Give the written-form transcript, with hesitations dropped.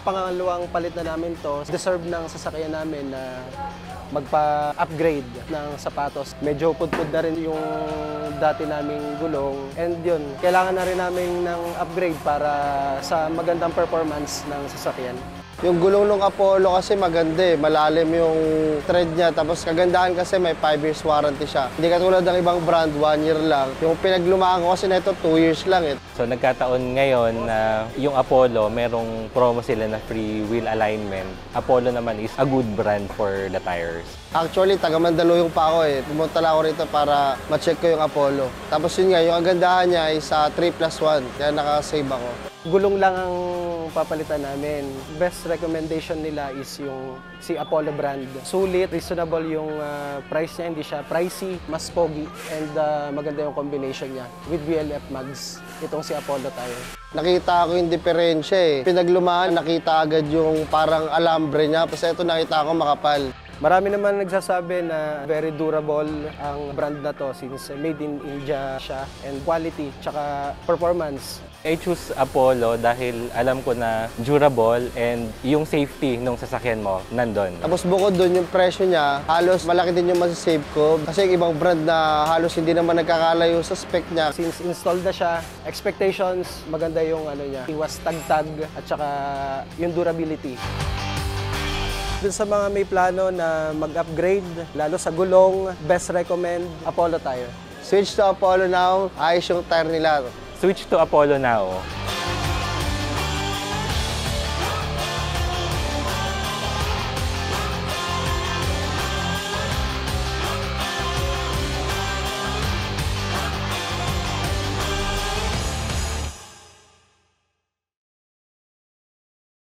pangalawang palit na namin to. Deserve ng sasakyan namin na magpa-upgrade ng sapatos. Medyo pudpud na rin yung dati naming gulong. And yun, kailangan na rin namin ng upgrade para sa magandang performance ng sasakyan. Yung gulong ng Apollo kasi maganda eh, malalim yung tread niya. Tapos kagandahan kasi may 5 years warranty siya. Hindi katulad ng ibang brand, 1 year lang. Yung pinaglumaan ko kasi nito 2 years lang eh. So nagkataon ngayon na yung Apollo, merong promo sila na free wheel alignment. Apollo naman is a good brand for the tires. Actually, taga Mandaluyong pa ako eh. Pumunta lang ako rito para ma-check ko yung Apollo. Tapos yun nga, yung kagandahan niya is 3+1. Kaya nakasave ako. Gulong lang ang papalitan namin. Best recommendation nila is yung si Apollo brand. Sulit, reasonable yung price niya, hindi siya pricey, mas pogi, and maganda yung combination niya with VLF mags. Itong si Apollo tire. Nakita ko yung diferensya eh. Pinaglumaan, nakita agad yung parang alambre niya. Tapos ito nakita ko makapal. Marami naman nagsasabi na very durable ang brand na to since made in India siya, and quality tsaka performance. I choose Apollo dahil alam ko na durable and yung safety ng sasakyan mo nandun. Tapos bukod doon yung presyo niya, halos malaki din yung masasave ko. Kasi yung ibang brand na halos hindi naman nagkakalayo sa spec niya. Since installed na siya, expectations, maganda yung ano niya. Iwas tag-tag at saka yung durability. Dun sa mga may plano na mag-upgrade, lalo sa gulong, best recommend Apollo tire. Switch to Apollo now, ayos yung tire nila. Switch to Apollo now.